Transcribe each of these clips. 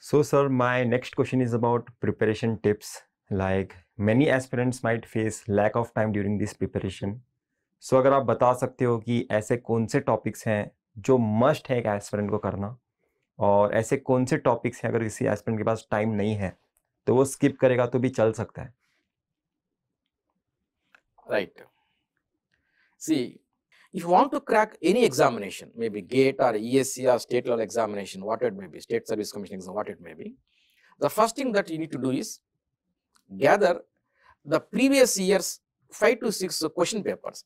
So, sir, my next question is about preparation tips. Like many aspirants might face lack of time during this preparation. So, अगर आप बता सकते हो कि ऐसे कौन से टॉपिक्स हैं जो मस्ट है एक एस्पिरेंट को करना, और ऐसे कौन से टॉपिक्स हैं अगर किसी एस्पिरेंट के पास टाइम नहीं है तो वो स्किप करेगा तो भी चल सकता है. Right. See, if you want to crack any examination, maybe GATE or ESC or state level examination, whatever it may be, State Service Commission exam, what it may be, the first thing that you need to do is gather the previous year's 5 to 6 question papers.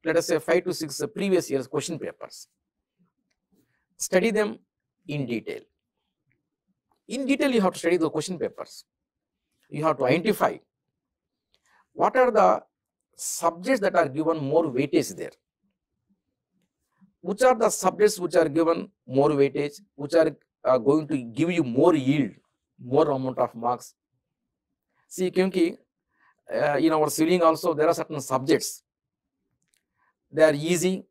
Let us say 5 to 6 previous year's question papers. Study them in detail. In detail, you have to study the question papers. You have to identify what are the subjects that are given more weightage there. Which are the subjects which are given more weightage, which are going to give you more yield, more amount of marks. See, kyunki in our civil also there are certain subjects. They are easy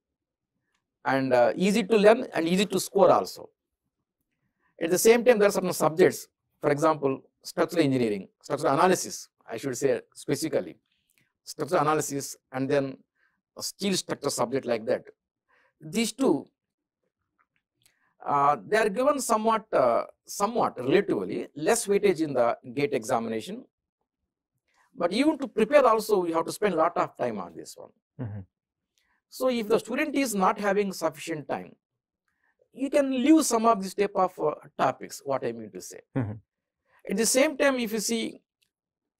and easy to learn and easy to score also. At the same time, there are certain subjects, for example, structural engineering, structural analysis, I should say specifically, structural analysis, and then a steel structure subject like that. These two, they are given somewhat relatively less weightage in the GATE examination. But even to prepare also, you have to spend a lot of time on this one. Mm-hmm. So if the student is not having sufficient time, you can leave some of these type of topics, what I mean to say. Mm-hmm. At the same time, if you see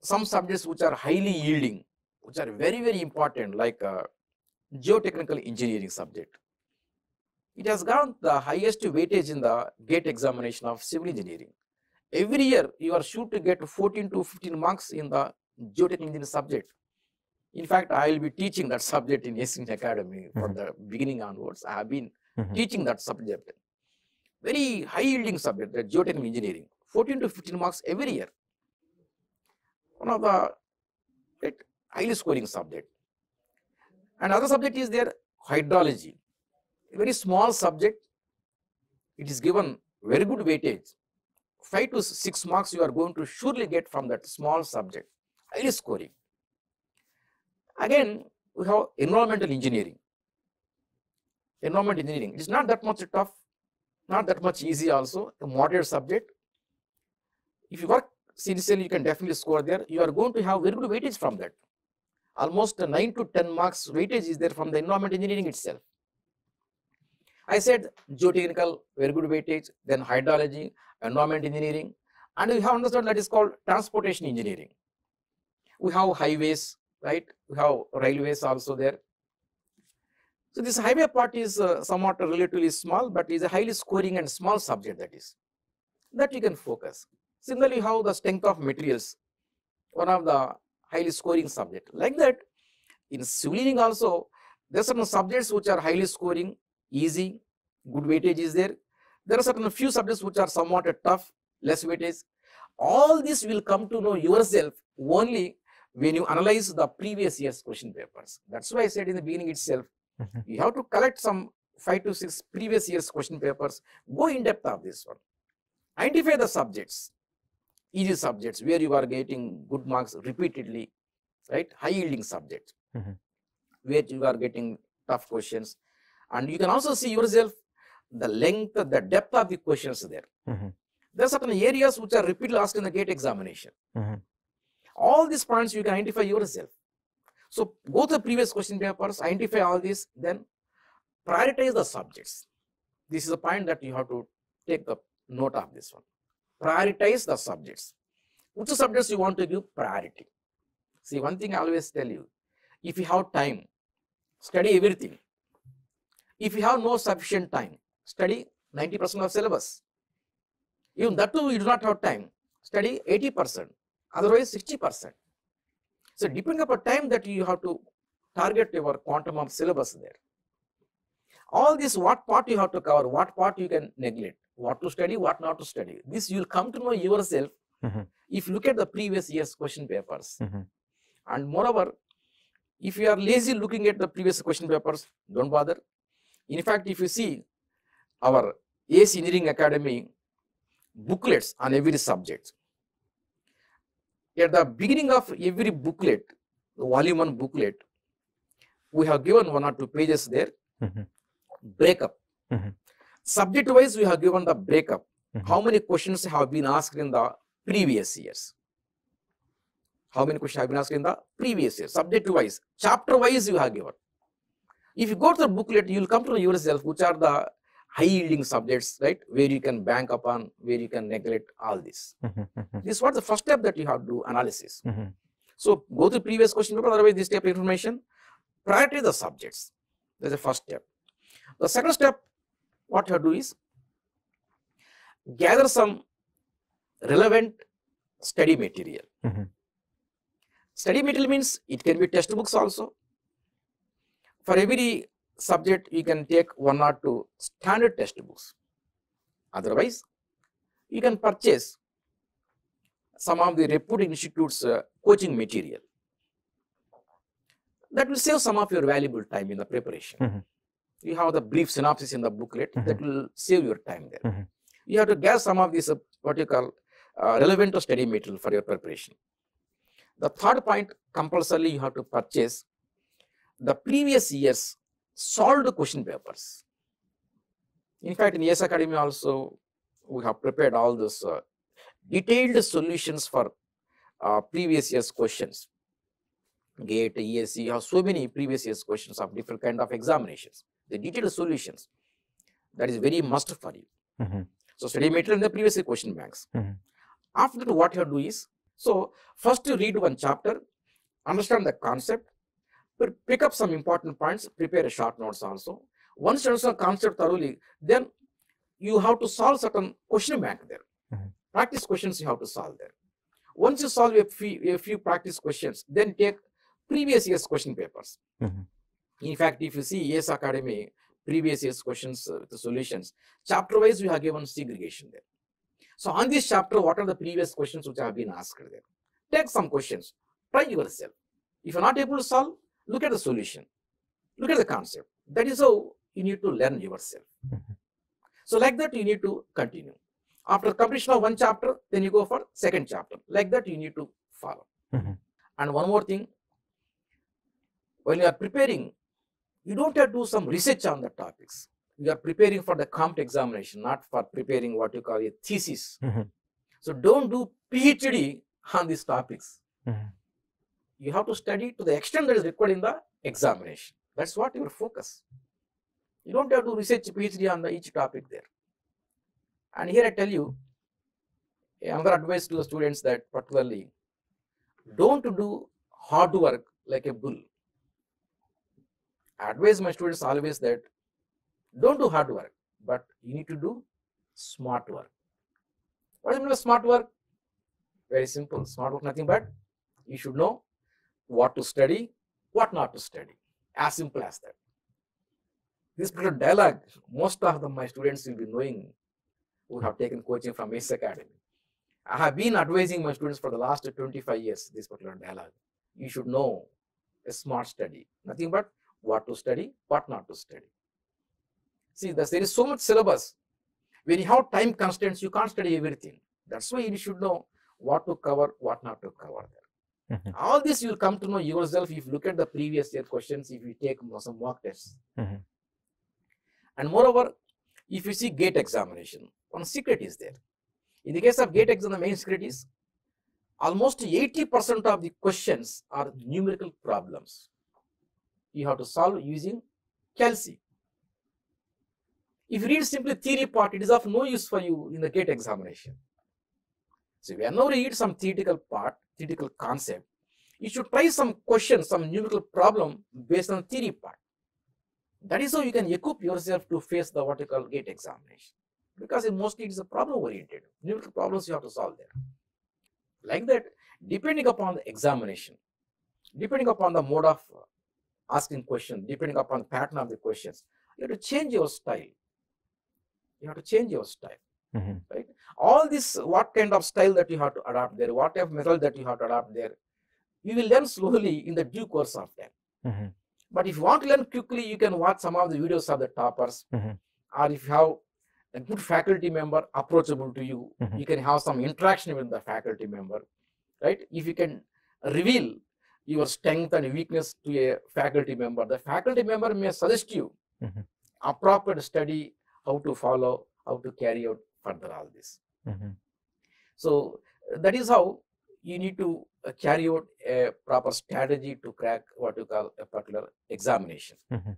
some subjects which are highly yielding, which are very, very important, like geotechnical engineering subject, it has got the highest weightage in the GATE examination of civil engineering. Every year, you are sure to get 14 to 15 marks in the geotechnical engineering subject. In fact, I will be teaching that subject in Asian Academy from the beginning onwards. I have been teaching that subject. Very high yielding subject, the geotechnical engineering, 14 to 15 marks every year. One of the highly scoring subject. Another subject is there, hydrology. A very small subject. It is given very good weightage. 5 to 6 marks you are going to surely get from that small subject, highly scoring. Again, we have environmental engineering. Environmental engineering, it is not that much tough, not that much easy also, a moderate subject. If you work sincerely, you can definitely score there. You are going to have very good weightage from that. Almost 9 to 10 marks weightage is there from the environmental engineering itself. I said geotechnical, very good weightage, then hydrology, environment engineering, and we have understood that is called transportation engineering. We have highways, right? We have railways also there. So this highway part is somewhat relatively small, but is a highly scoring and small subject that you can focus. Similarly, how the strength of materials, one of the highly scoring subject. Like that, in civil engineering also, there are certain subjects which are highly scoring, easy, good weightage is there. There are certain few subjects which are somewhat tough, less weightage. All this will come to know yourself only when you analyze the previous year's question papers. That's why I said in the beginning itself, you have to collect some 5 to 6 previous year's question papers, go in depth of this one. Identify the subjects, easy subjects where you are getting good marks repeatedly, right? High yielding subjects, where you are getting tough questions. And you can also see yourself the length, the depth of the questions there. There are certain areas which are repeatedly asked in the GATE examination. All these points you can identify yourself. So go to the previous question papers, identify all this, then prioritize the subjects. This is a point that you have to take the note of this one. Prioritize the subjects. Which subjects you want to give priority? See, one thing I always tell you, if you have time, study everything. If you have no sufficient time, study 90% of syllabus. Even that too, you do not have time, study 80%, otherwise 60%. So depending upon time that you have to target your quantum of syllabus there. All this, what part you have to cover, what part you can neglect, what to study, what not to study. This you will come to know yourself if you look at the previous year's question papers. And moreover, if you are lazy looking at the previous question papers, don't bother. In fact, if you see our ACE Engineering Academy, booklets on every subject. At the beginning of every booklet, the volume 1 booklet, we have given 1 or 2 pages there, breakup. Subject wise, we have given the breakup. How many questions have been asked in the previous years? How many questions have been asked in the previous year? Subject wise, chapter wise, you have given. If you go to the booklet, you will come to know yourself which are the high yielding subjects, right? Where you can bank upon, where you can neglect all this. This was the first step that you have to do analysis. So go to previous question paper, otherwise this type of information, prioritize the subjects. That's the first step. The second step, what you have to do is gather some relevant study material. Study material means it can be textbooks also. For every subject, you can take 1 or 2 standard textbooks. Otherwise, you can purchase some of the reputed institutes' coaching material. That will save some of your valuable time in the preparation. You have the brief synopsis in the booklet, that will save your time there. You have to gather some of these what you call relevant study material for your preparation. The third point, compulsorily you have to purchase the previous year's solved question papers. In fact, in AS Academy also, we have prepared all those detailed solutions for previous year's questions. GATE, ESE, you have so many previous year's questions of different kind of examinations. The detailed solutions, that is very must for you. So study material in the previous year question banks. After that, what you have to do is, so first you read 1 chapter, understand the concept, pick up some important points, prepare a short notes also. Once you understand the concept thoroughly, then you have to solve certain question bank there. Practice questions you have to solve there. Once you solve a few practice questions, then take previous year's question papers. In fact, if you see AS Academy previous year's questions, the solutions, chapter wise we have given segregation there. So on this chapter, what are the previous questions which have been asked there? Take some questions, try yourself. If you are not able to solve, look at the solution, look at the concept. That is how you need to learn yourself. So like that you need to continue. After completion of 1 chapter, then you go for 2nd chapter. Like that you need to follow. And one more thing, when you are preparing, you don't have to do some research on the topics. You are preparing for the COMPT examination, not for preparing what you call a thesis. So don't do PhD on these topics. You have to study to the extent that is required in the examination. That's what your focus. You don't have to research PhD on each topic there. And here I tell you another advice to the students, that particularly don't do hard work like a bull. I advise my students always that don't do hard work, but you need to do smart work. What is the meaning of smart work? Very simple. Smart work, nothing but you should know what to study, what not to study. As simple as that. This particular dialogue, most of my students will be knowing who have taken coaching from AS Academy. I have been advising my students for the last 25 years, this particular dialogue. You should know a smart study, nothing but what to study, what not to study. See, there is so much syllabus. When you have time constraints, you can't study everything. That's why you should know what to cover, what not to cover there. All this you will come to know yourself if you look at the previous year questions, if you take some mock tests. And moreover, if you see GATE examination, one secret is there. In the case of GATE exam, the main secret is almost 80% of the questions are numerical problems. You have to solve using Kelsey. If you read simply theory part, it is of no use for you in the GATE examination. So whenever you read some theoretical part, theoretical concept, you should try some questions, some numerical problem based on theory part. That is how you can equip yourself to face the what you call GATE examination. Because mostly it is a problem oriented. Numerical problems you have to solve there. Like that, depending upon the examination, depending upon the mode of asking questions, depending upon the pattern of the questions, you have to change your style. You have to change your style. Right? All this, what kind of style that you have to adapt there, what type of method that you have to adapt there, you will learn slowly in the due course of time. But if you want to learn quickly, you can watch some of the videos of the toppers, or if you have a good faculty member approachable to you. Mhm. You can have some interaction with the faculty member, right? If you can reveal your strength and weakness to a faculty member, the faculty member may suggest you Mhm. appropriate study, how to follow, how to carry out further all this. Mhm. So that is how you need to carry out a proper strategy to crack what you call a particular examination. Mhm.